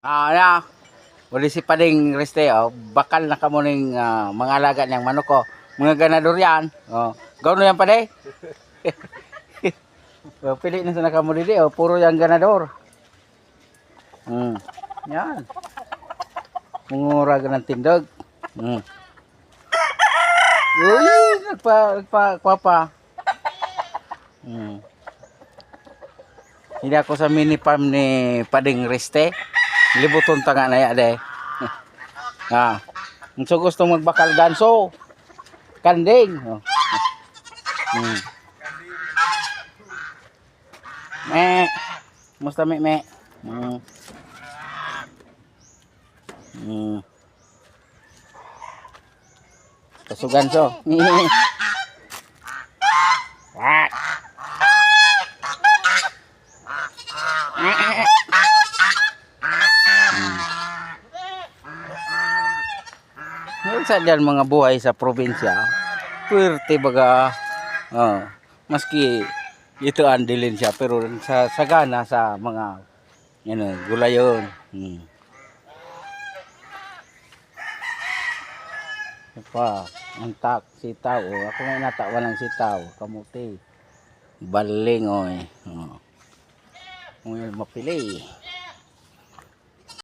Na, wali si Pading Reste, bakal na kamo ning mga alaga niyang manok ko. Mga ganador yan. Gawno yan Pade. Pili na sa nakamo didi, puro yan ganador. Yan. Mungura ng tindog. Uy, nagpa. Hindi ako sa mini farm ni Pading Reste. Libuton tanga na ya de. Kung gusto magbakal ganso, kanding. Me, musta me. Kaso ganso. Sa diyan mga buhay sa probinsya, puwerte baga, maski ito andilin siya, pero sa sagana sa mga gulayon. Pa, ang sitaw, ako may natawan ng sitaw, kamuti, baling, ngayon mapili.